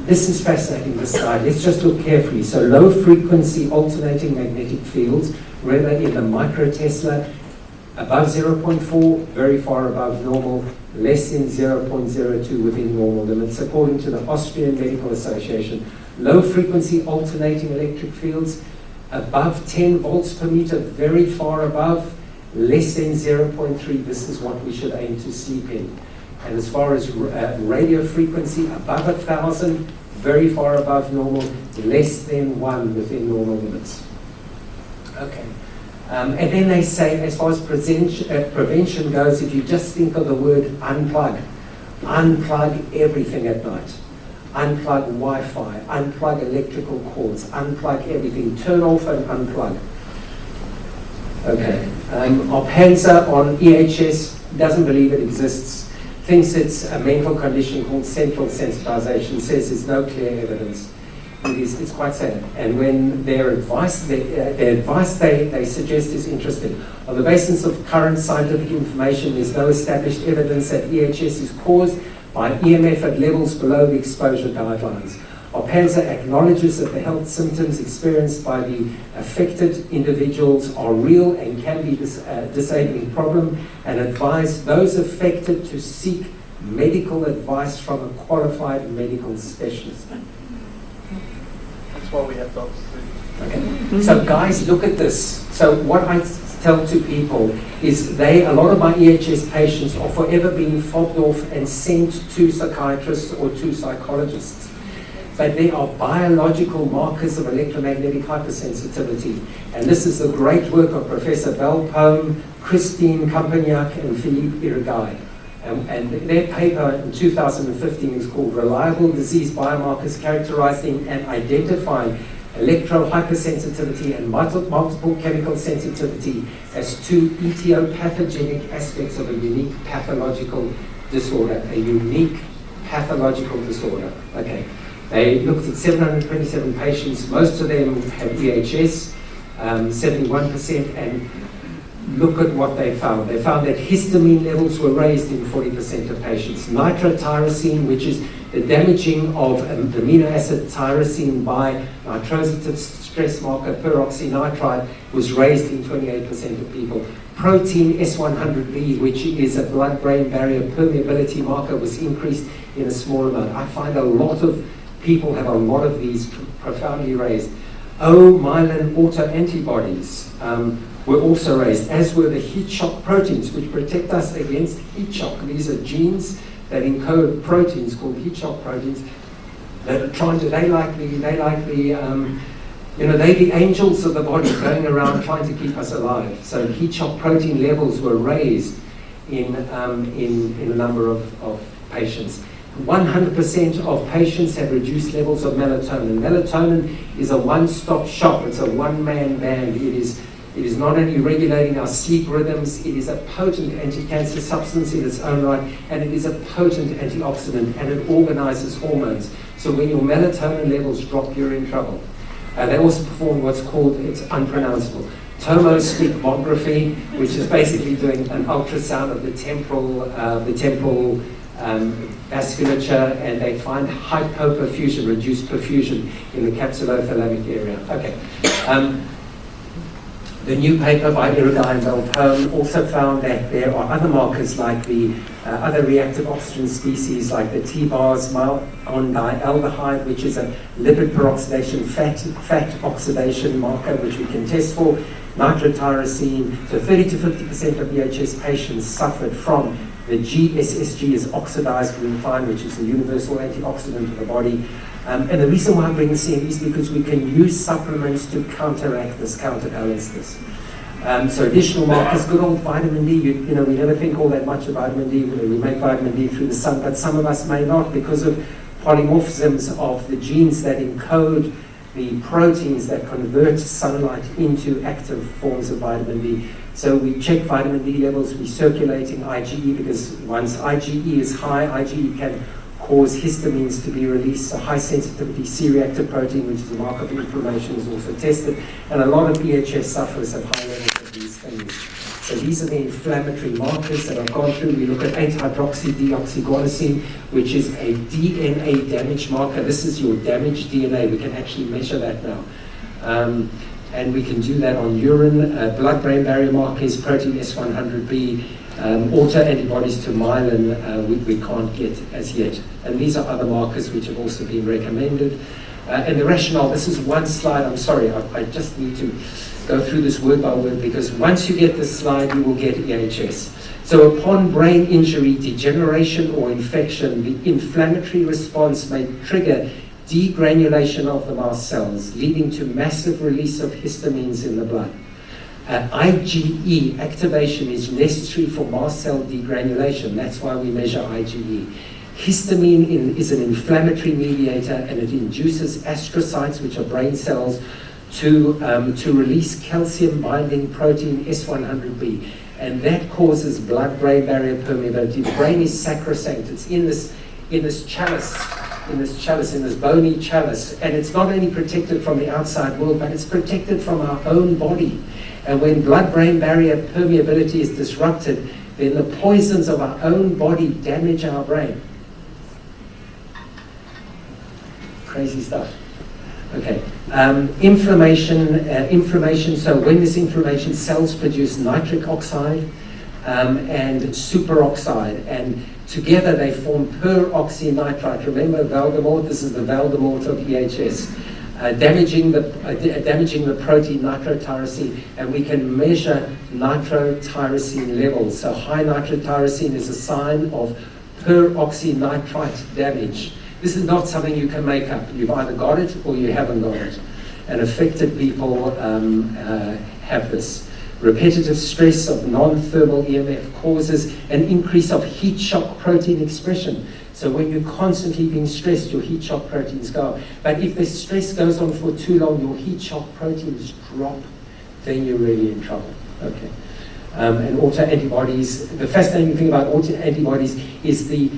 This is fascinating, this slide. Let's just look carefully. So low frequency alternating magnetic fields, whether in the microtesla, above 0.4, very far above normal, less than 0.02 within normal limits, according to the Austrian Medical Association. Low frequency alternating electric fields, above 10 volts per meter, very far above, less than 0.3, this is what we should aim to sleep in. And as far as radio frequency, above 1,000, very far above normal, less than 1 within normal limits. Okay. And then they say, as far as prevention goes, if you just think of the word unplug everything at night. unplug Wi-Fi, unplug electrical cords, unplug everything, turn off and unplug. Okay, Arpanza on EHS doesn't believe it exists, thinks it's a mental condition called central sensitization, says there's no clear evidence. It's quite sad. And when their advice they suggest is interesting. On the basis of current scientific information, there's no established evidence that EHS is caused by EMF at levels below the exposure guidelines. Arpanza acknowledges that the health symptoms experienced by the affected individuals are real and can be a disabling problem, and advise those affected to seek medical advice from a qualified medical specialist. That's why we have doctors too. Okay. So guys, look at this. So what I tell to people is a lot of my EHS patients are forever being fobbed off and sent to psychiatrists or to psychologists. But there are biological markers of electromagnetic hypersensitivity. And this is the great work of Professor Belpohm, Christine Campagnac, and Philippe Irigaray. And their paper in 2015 is called Reliable Disease Biomarkers Characterizing and Identifying Electrohypersensitivity and Multiple Chemical Sensitivity as two etiolopathogenic aspects of a unique pathological disorder. A unique pathological disorder. Okay. They looked at 727 patients. Most of them had EHS, 71%, and look at what they found. They found that histamine levels were raised in 40% of patients. Nitrotyrosine, which is the damaging of the amino acid tyrosine by nitrosative stress marker peroxynitrite, was raised in 28% of people. Protein S100B, which is a blood-brain barrier permeability marker, was increased in a small amount. I find a lot of people have a lot of these profoundly raised. O-myelin autoantibodies were also raised, as were the heat shock proteins, which protect us against heat shock. These are genes that encode proteins called heat shock proteins that are trying to, they're the angels of the body going around trying to keep us alive. So heat shock protein levels were raised in a number of patients. 100% of patients have reduced levels of melatonin. Melatonin is a one-stop shop. It's a one-man band. It is not only regulating our sleep rhythms, it is a potent anti-cancer substance in its own right, and it is a potent antioxidant, and it organizes hormones. So when your melatonin levels drop, you're in trouble. They also perform what's called, it's unpronounceable, tomosphygmography, which is basically doing an ultrasound of the temporal vasculature, and they find hypoperfusion, reduced perfusion in the capsulothalamic area. Okay. The new paper by Irigaray and Belpohm also found that there are other markers like the other reactive oxygen species like the T-bars, malondialdehyde, which is a lipid peroxidation fat oxidation marker, which we can test for, nitrotyrosine. So 30 to 50% of EHS patients suffered from the GSSG is oxidized glutathione, which is the universal antioxidant of the body. And the reason why I bring this in is because we can use supplements to counteract this, counterbalance this. So additional markers, good old vitamin D. We never think all that much of vitamin D. We make vitamin D through the sun, but some of us may not because of polymorphisms of the genes that encode the proteins that convert sunlight into active forms of vitamin D. So we check vitamin D levels, we're circulating IgE, because once IgE is high, IgE can cause histamines to be released. So high sensitivity C-reactive protein, which is a marker of inflammation, is also tested. And a lot of EHS sufferers have high levels of these things. So these are the inflammatory markers that I've gone through. We look at 8-hydroxydeoxyguanosine, which is a DNA damage marker. This is your damaged DNA. We can actually measure that now. And we can do that on urine. Blood-brain barrier markers, protein S100B, autoantibodies to myelin, we can't get as yet. And these are other markers which have also been recommended. And the rationale, this is one slide. I'm sorry, I just need to go through this word by word, because once you get this slide, you will get EHS. So upon brain injury, degeneration, or infection, the inflammatory response may trigger degranulation of the mast cells, leading to massive release of histamines in the blood. IgE activation is necessary for mast cell degranulation. That's why we measure IgE. Histamine is an inflammatory mediator, and it induces astrocytes, which are brain cells, to release calcium-binding protein S100B, and that causes blood-brain barrier permeability. The brain is sacrosanct. It's in this chalice, in this bony chalice, and it's not only protected from the outside world, but it's protected from our own body. And when blood-brain barrier permeability is disrupted, then the poisons of our own body damage our brain. Crazy stuff. Okay. Inflammation. So when there's inflammation, cells produce nitric oxide and superoxide, and together they form peroxynitrite. Remember Valdemort? This is the Valdemort of EHS. Damaging the protein nitrotyrosine, and we can measure nitrotyrosine levels. So high nitrotyrosine is a sign of peroxynitrite damage. This is not something you can make up. You've either got it or you haven't got it. And affected people have this. Repetitive stress of non-thermal EMF causes an increase of heat shock protein expression. So when you're constantly being stressed, your heat shock proteins go up. But if the stress goes on for too long, your heat shock proteins drop, then you're really in trouble. Okay. And autoantibodies, the fascinating thing about autoantibodies is the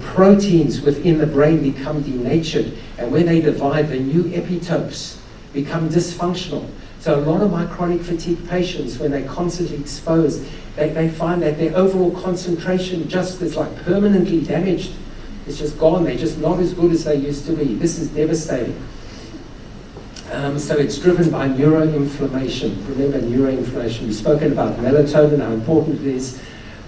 proteins within the brain become denatured, and when they divide, the new epitopes become dysfunctional. So a lot of my chronic fatigue patients, when they're constantly exposed, they find that their overall concentration just is like permanently damaged. It's just gone. They're just not as good as they used to be. This is devastating. So it's driven by neuroinflammation. Remember neuroinflammation. We've spoken about melatonin, how important it is,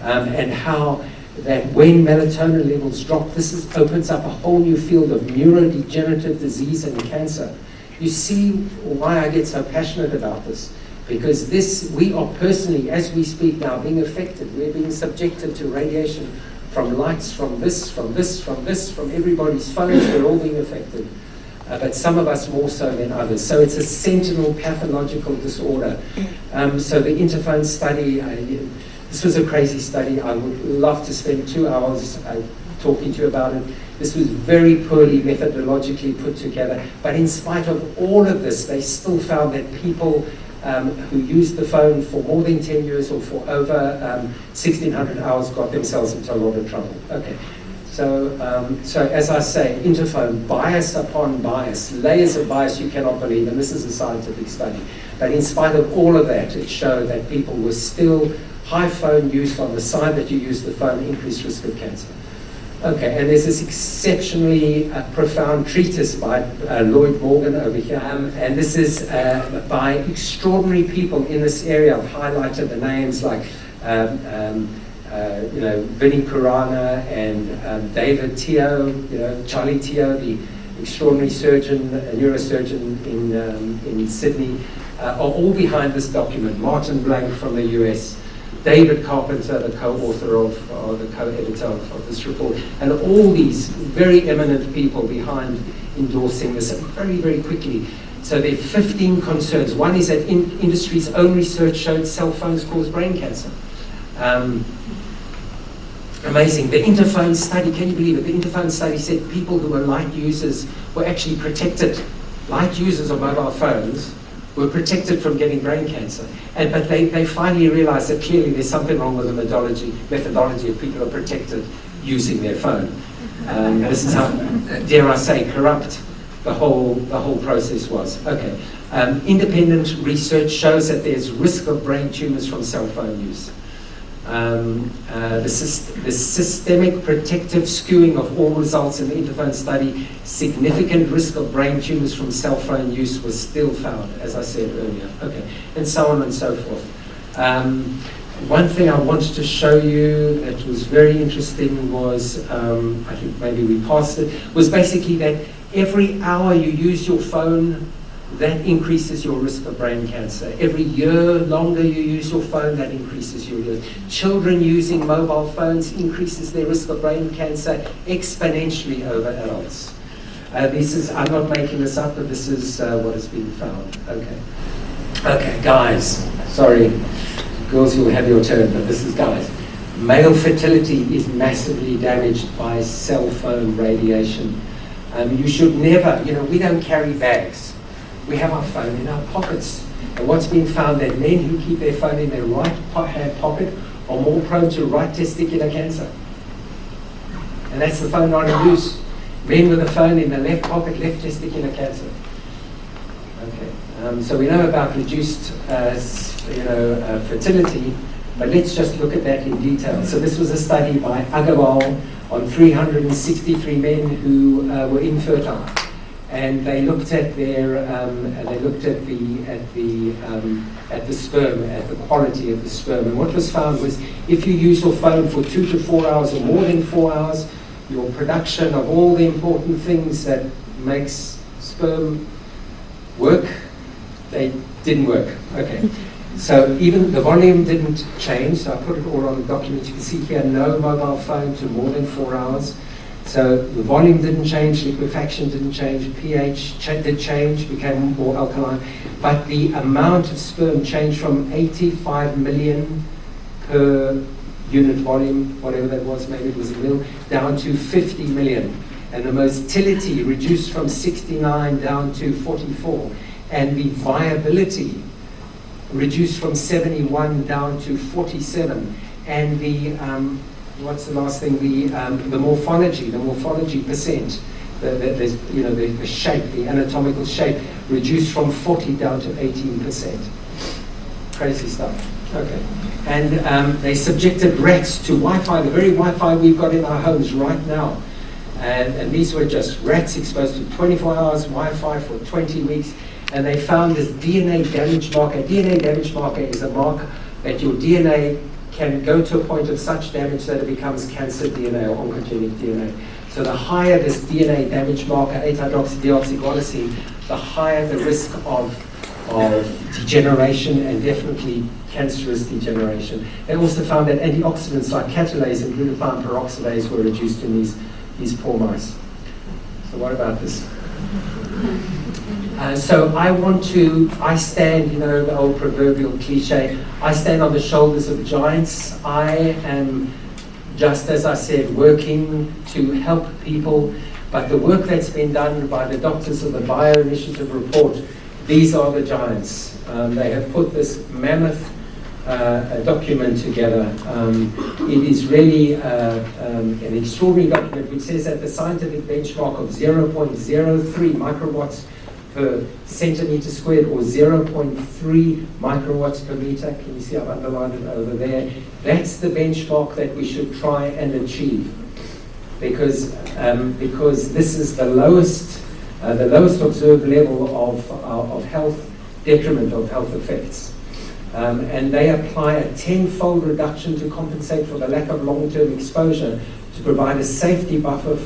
and how that when melatonin levels drop, this opens up a whole new field of neurodegenerative disease and cancer. You see why I get so passionate about this? Because we are personally, as we speak now, being affected. We're being subjected to radiation from lights, from everybody's phones. We're all being affected. But some of us more so than others. So it's a sentinel pathological disorder. So the interphone study, this was a crazy study. I would love to spend 2 hours talking to you about it. This was very poorly methodologically put together. But in spite of all of this, they still found that people who used the phone for more than 10 years or for over 1,600 hours got themselves into a lot of trouble. Okay. So as I say, interphone, bias upon bias, layers of bias you cannot believe, and this is a scientific study. But in spite of all of that, it showed that people were still high phone use on the side that you use the phone, increased risk of cancer. Okay, and there's this exceptionally profound treatise by Lloyd Morgan over here, and this is by extraordinary people in this area. I've highlighted the names like Vinnie Kurana and David Teo, Charlie Teo, the extraordinary surgeon, neurosurgeon in Sydney, are all behind this document. Martin Blank from the US, David Carpenter, the co-author or the co-editor of this report, and all these very eminent people behind endorsing this very, very quickly. So there are 15 concerns. One is that industry's own research showed cell phones cause brain cancer. Amazing. The interphone study, can you believe it? The interphone study said people who were light users were actually protected. Light users of mobile phones were protected from getting brain cancer. But they finally realized that clearly there's something wrong with the methodology of people who are protected using their phone. This is how, dare I say, corrupt the whole process was. Okay. Independent research shows that there's risk of brain tumors from cell phone use. The systemic protective skewing of all results in the interphone study, significant risk of brain tumors from cell phone use was still found, as I said earlier. Okay, and so on and so forth. One thing I wanted to show you that was very interesting was, I think maybe we passed it, was basically that every hour you use your phone, that increases your risk of brain cancer. Every year longer you use your phone, that increases your risk. Children using mobile phones increases their risk of brain cancer exponentially over adults. I'm not making this up, but this is what has been found. Okay, guys, sorry. Girls, you'll have your turn, but this is guys. Male fertility is massively damaged by cell phone radiation. You should never, we don't carry bags. We have our phone in our pockets. And what's been found that men who keep their phone in their right hand pocket are more prone to right testicular cancer. And that's the phone not in use. Men with a phone in the left pocket, left testicular cancer. Okay. So we know about reduced, fertility, but let's just look at that in detail. So this was a study by Agarwal on 363 men who were infertile, and they looked at their, the sperm, at the quality of the sperm. And what was found was, if you use your phone for 2 to 4 hours or more than 4 hours, your production of all the important things that makes sperm work, they didn't work. Okay. So even the volume didn't change. So I put it all on the document. You can see here, no mobile phone to more than 4 hours. So the volume didn't change, liquefaction didn't change, pH did change, became more alkaline. But the amount of sperm changed from 85 million per unit volume, whatever that was, maybe it was a mil, down to 50 million. And the motility reduced from 69 down to 44. And the viability reduced from 71 down to 47. And the, what's the last thing? The morphology percent, the shape, the anatomical shape, reduced from 40 down to 18%. Crazy stuff. Okay. And they subjected rats to Wi-Fi, the very Wi-Fi we've got in our homes right now. And these were just rats exposed to 24 hours Wi-Fi for 20 weeks. And they found this DNA damage marker. DNA damage marker is a marker that your DNA can go to a point of such damage that it becomes cancer DNA or oncogenic DNA. So the higher this DNA damage marker, 8-hydroxydeoxyguanosine, the higher the risk of degeneration, and definitely cancerous degeneration. They also found that antioxidants like catalase and glutathione peroxidase were reduced in these poor mice. So what about this? So I stand, the old proverbial cliche, I stand on the shoulders of giants. I am, just as I said, working to help people, but the work that's been done by the doctors of the Bio Initiative report, these are the giants. They have put this mammoth document together. It is really an extraordinary document which says that the scientific benchmark of 0.03 microwatts per centimeter squared, or 0.3 microwatts per meter. Can you see I've underlined it over there? That's the benchmark that we should try and achieve, because this is the lowest observed level of health detriment, of health effects. And they apply a 10-fold reduction to compensate for the lack of long-term exposure, to provide a safety buffer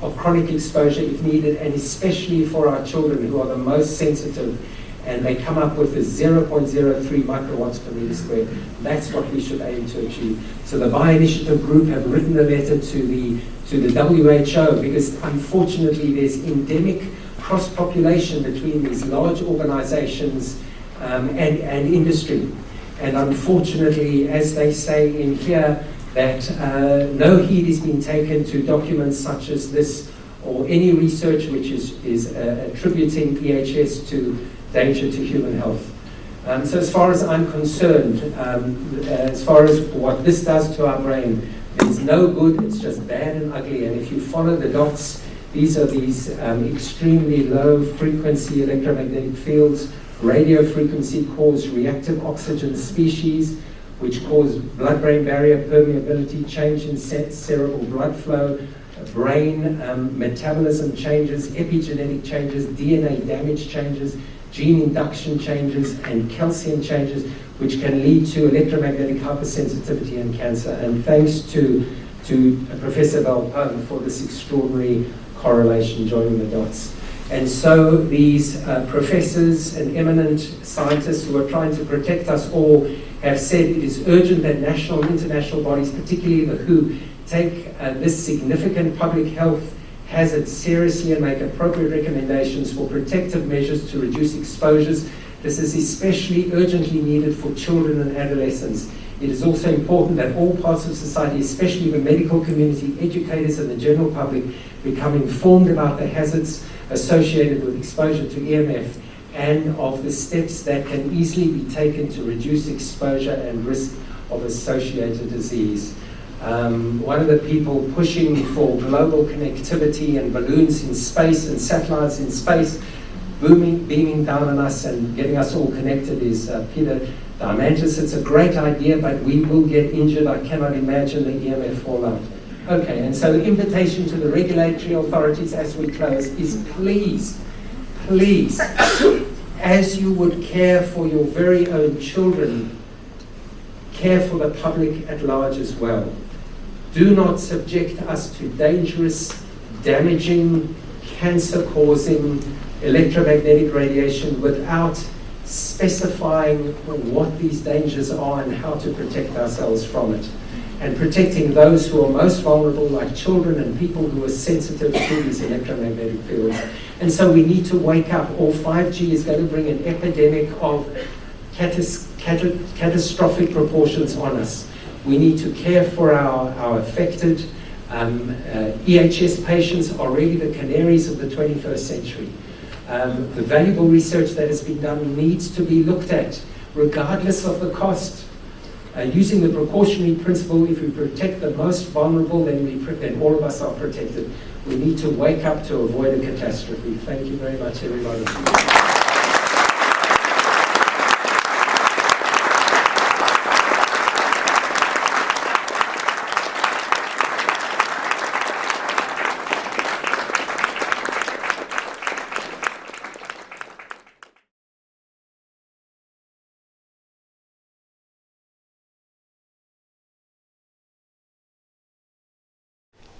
of chronic exposure if needed, and especially for our children who are the most sensitive. And they come up with this 0.03 microwatts per meter squared. That's what we should aim to achieve. So the Bio Initiative group have written a letter to the WHO, because unfortunately there's endemic cross-population between these large organizations and industry. And unfortunately, as they say in here, that no heed is being taken to documents such as this, or any research which is attributing EHS to danger to human health. So as far as I'm concerned, as far as what this does to our brain, there's no good, it's just bad and ugly. And if you follow the dots, these are these extremely low frequency electromagnetic fields. Radio frequency cause reactive oxygen species, which cause blood-brain barrier permeability, change in cerebral blood flow, brain metabolism changes, epigenetic changes, DNA damage changes, gene induction changes, and calcium changes, which can lead to electromagnetic hypersensitivity and cancer. And thanks to Professor Valpone for this extraordinary correlation, joining the dots. And so these professors and eminent scientists who are trying to protect us all have said it is urgent that national and international bodies, particularly the WHO, take this significant public health hazard seriously and make appropriate recommendations for protective measures to reduce exposures. This is especially urgently needed for children and adolescents. It is also important that all parts of society, especially the medical community, educators and the general public, become informed about the hazards associated with exposure to EMF and of the steps that can easily be taken to reduce exposure and risk of associated disease. One of the people pushing for global connectivity and balloons in space and satellites in space beaming down on us and getting us all connected is Peter Diamandis. It's a great idea, but we will get injured. I cannot imagine the EMF fallout. Okay, and so the invitation to the regulatory authorities as we close is please, as you would care for your very own children, care for the public at large as well. Do not subject us to dangerous, damaging, cancer-causing electromagnetic radiation without specifying what these dangers are and how to protect ourselves from it. And protecting those who are most vulnerable, like children and people who are sensitive to these electromagnetic fields. And so we need to wake up, or 5G is going to bring an epidemic of catastrophic proportions on us. We need to care for our affected. EHS patients are really the canaries of the 21st century. The valuable research that has been done needs to be looked at, regardless of the cost. Using the precautionary principle, if we protect the most vulnerable, then all of us are protected. We need to wake up to avoid a catastrophe. Thank you very much, everybody.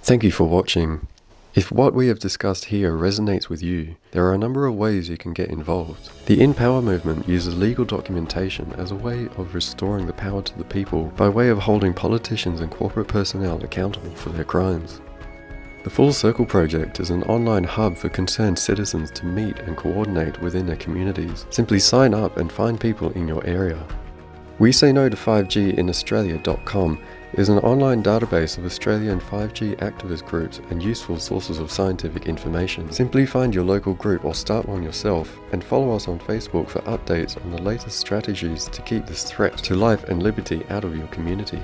Thank you for watching. If what we have discussed here resonates with you, there are a number of ways you can get involved. The In Power movement uses legal documentation as a way of restoring the power to the people by way of holding politicians and corporate personnel accountable for their crimes. The Full Circle Project is an online hub for concerned citizens to meet and coordinate within their communities. Simply sign up and find people in your area. We Say No to 5G in Australia.com is an online database of Australian 5G activist groups and useful sources of scientific information. Simply find your local group or start one yourself, and follow us on Facebook for updates on the latest strategies to keep this threat to life and liberty out of your community.